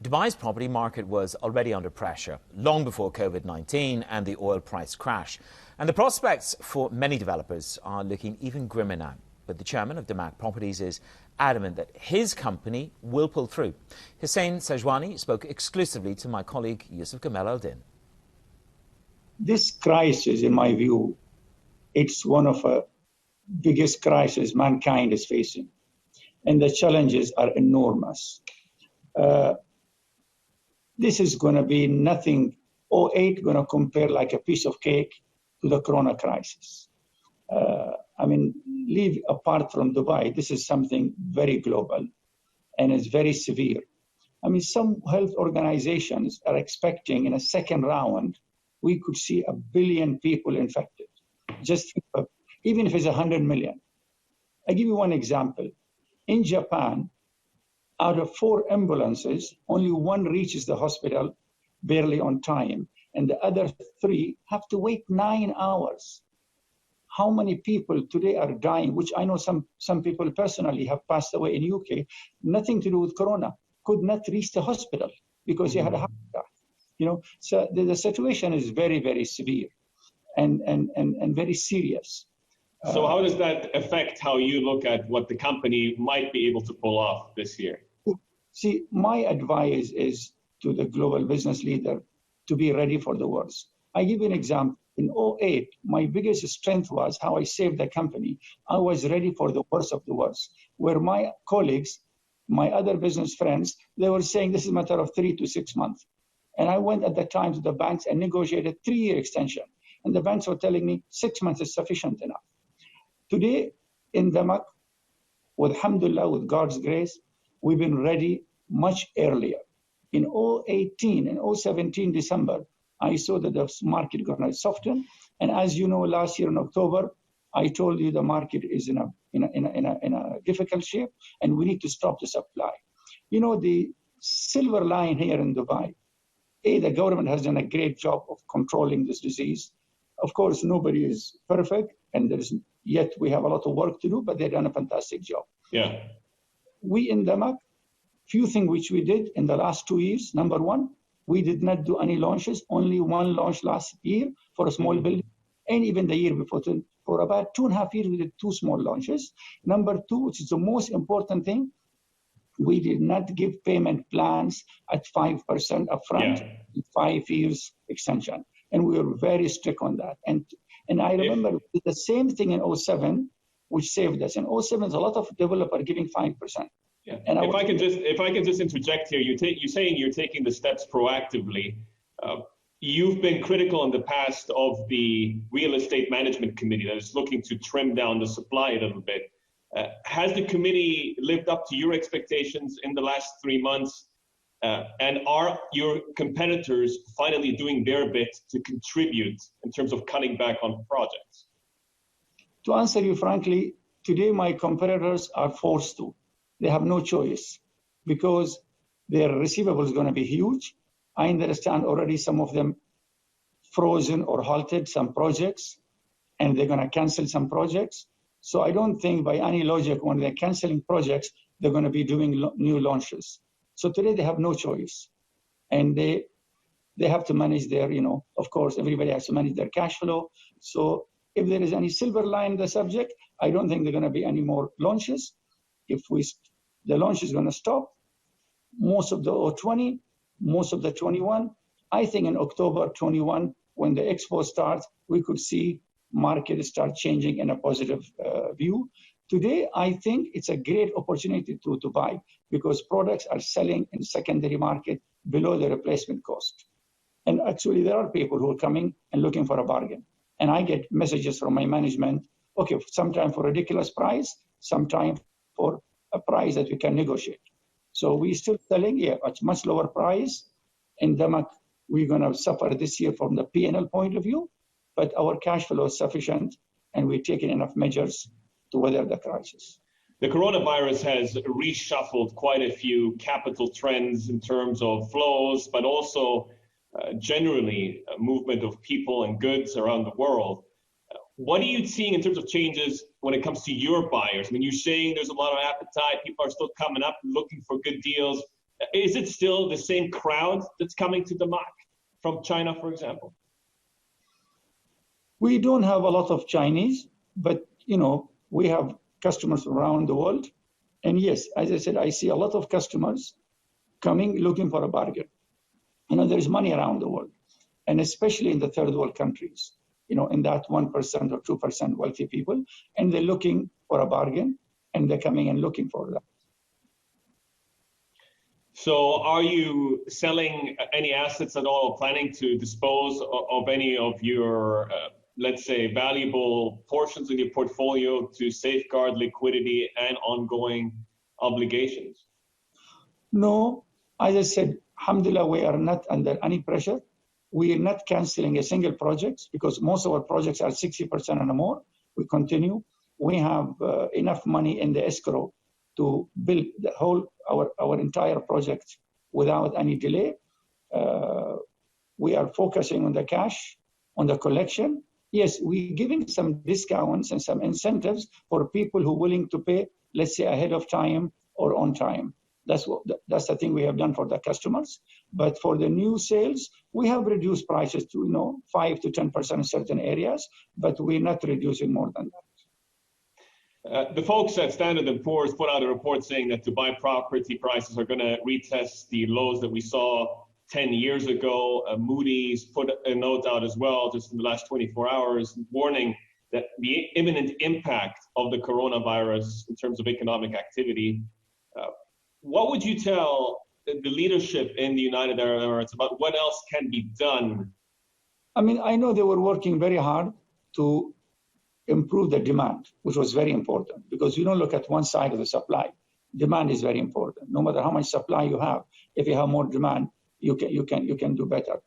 Dubai's property market was already under pressure long before COVID-19 and the oil price crash. And the prospects for many developers are looking even grimmer now. But the chairman of DAMAC Properties is adamant that his company will pull through. Hussein Sajwani spoke exclusively to my colleague Yusuf Gamal Al-Din. This crisis, in my view, it's one of the biggest crises mankind is facing. And the challenges are enormous. This is going to be nothing, '08 going to compare like a piece of cake to the corona crisis. Leave apart from Dubai, this is something very global and it's very severe. Some health organizations are expecting in a second round, we could see 1 billion people infected. Just think of, even if it's 100 million. I give you one example. In Japan, out of 4 ambulances, only 1 reaches the hospital barely on time, and the other 3 have to wait 9 hours. How many people today are dying, which I know some people personally have passed away in UK, nothing to do with corona, could not reach the hospital because they had a heart attack. So the situation is very, very severe and very serious. So how does that affect how you look at what the company might be able to pull off this year? See, my advice is to the global business leader to be ready for the worst. I give you an example. In '08, my biggest strength was how I saved the company. I was ready for the worst of the worst. Where my colleagues, my other business friends, they were saying this is a matter of 3 to 6 months. And I went at that time to the banks and negotiated 3-year extension. And the banks were telling me 6 months is sufficient enough. Today, in DAMAC, with alhamdulillah, with God's grace, we've been ready much earlier. In '18 and '17 December, I saw that the market going to soften. And as you know, last year in October, I told you the market is in a difficult shape and we need to stop the supply. The silver line here in Dubai, the government has done a great job of controlling this disease. Of course, nobody is perfect and yet we have a lot of work to do, but they've done a fantastic job. Yeah. We in DAMAC, few things which we did in the last 2 years. Number one, we did not do any launches, only 1 launch last year for a small building, and even the year before. For about 2.5 years, we did 2 small launches. Number 2, which is the most important thing, we did not give payment plans at 5% upfront, 5 years extension. And we were very strict on that. And I remember the same thing in '07, which saved us. In '07, a lot of developers giving 5%. Yeah. And if I can just interject here, you're saying you're taking the steps proactively. You've been critical in the past of the real estate management committee that is looking to trim down the supply a little bit. Has the committee lived up to your expectations in the last 3 months? And are your competitors finally doing their bit to contribute in terms of cutting back on projects? To answer you frankly, today my competitors are forced to. They have no choice because their receivables is going to be huge. I understand already some of them frozen or halted some projects and they're going to cancel some projects. So I don't think by any logic when they're canceling projects, they're going to be doing new launches. So today they have no choice and they have to manage their, of course, everybody has to manage their cash flow. So if there is any silver line in the subject, I don't think there are going to be any more launches. If the launch is going to stop, most of the 20, most of the 21, I think in October 21, when the expo starts, we could see market start changing in a positive view. Today, I think it's a great opportunity to buy because products are selling in secondary market below the replacement cost. And actually, there are people who are coming and looking for a bargain. And I get messages from my management, okay, sometime for a ridiculous price, sometime for a price that we can negotiate. So we're still selling at a much lower price. In DAMAC, we're going to suffer this year from the P&L point of view, but our cash flow is sufficient and we're taking enough measures to weather the crisis. The coronavirus has reshuffled quite a few capital trends in terms of flows, but also generally movement of people and goods around the world. What are you seeing in terms of changes when it comes to your buyers? You're saying there's a lot of appetite. People are still coming up and looking for good deals. Is it still the same crowd that's coming to DAMAC from China, for example? We don't have a lot of Chinese, but we have customers around the world. And yes, as I said, I see a lot of customers coming looking for a bargain. There's money around the world, and especially in the third world countries, in that 1% or 2% wealthy people, and they're looking for a bargain, and they're coming and looking for that. So are you selling any assets at all, planning to dispose of any of your, let's say, valuable portions of your portfolio to safeguard liquidity and ongoing obligations? No. As I said, alhamdulillah, we are not under any pressure. We are not canceling a single project because most of our projects are 60% and more. We continue. We have enough money in the escrow to build the whole our entire project without any delay. We are focusing on the cash, on the collection. Yes, we're giving some discounts and some incentives for people who are willing to pay, let's say, ahead of time or on time. That's the thing we have done for the customers. But for the new sales, we have reduced prices to 5 to 10% in certain areas, but we're not reducing more than that. The folks at Standard & Poor's put out a report saying that Dubai property prices are going to retest the lows that we saw 10 years ago. Moody's put a note out as well just in the last 24 hours warning that the imminent impact of the coronavirus in terms of economic activity. What would you tell the leadership in the United Arab Emirates about what else can be done? I know they were working very hard to improve the demand, which was very important because you don't look at one side of the supply. Demand is very important. No matter how much supply you have, if you have more demand, you can do better.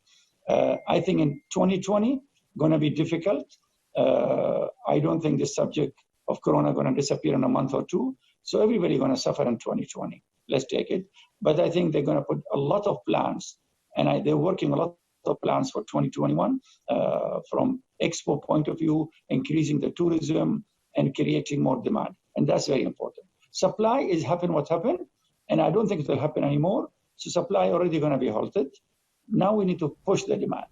I think in 2020 going to be difficult. I don't think the subject of Corona going to disappear in a month or two. So everybody going to suffer in 2020. Let's take it. But I think they're going to put a lot of plans, and they're working a lot of plans for 2021 from expo point of view, increasing the tourism and creating more demand. And that's very important. Supply is happening what happened, and I don't think it will happen anymore. So supply already going to be halted. Now we need to push the demand.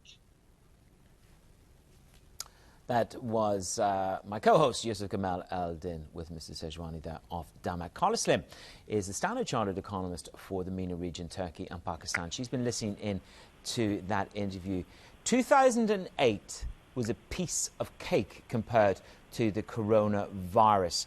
That was my co-host, Yusuf Gamal Al-Din, with Mr. Sejwani there of DAMAC. Carla Slim is the Standard Chartered economist for the MENA region, Turkey and Pakistan. She's been listening in to that interview. 2008 was a piece of cake compared to the coronavirus.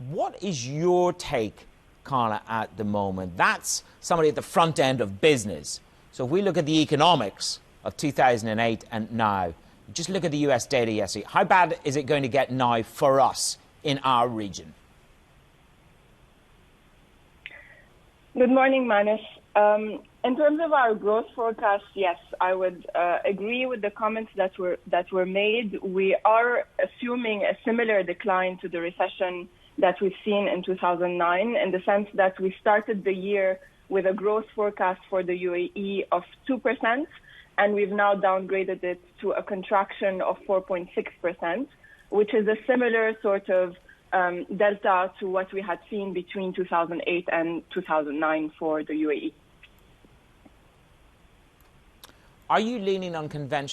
What is your take, Carla, at the moment? That's somebody at the front end of business. So if we look at the economics of 2008 and now, just look at the US data yesterday. How bad is it going to get now for us in our region? Good morning, Manish. In terms of our growth forecast, yes, I would agree with the comments that were made. We are assuming a similar decline to the recession that we've seen in 2009, in the sense that we started the year with a growth forecast for the UAE of 2%, and we've now downgraded it to a contraction of 4.6%, which is a similar sort of delta to what we had seen between 2008 and 2009 for the UAE. Are you leaning on conventional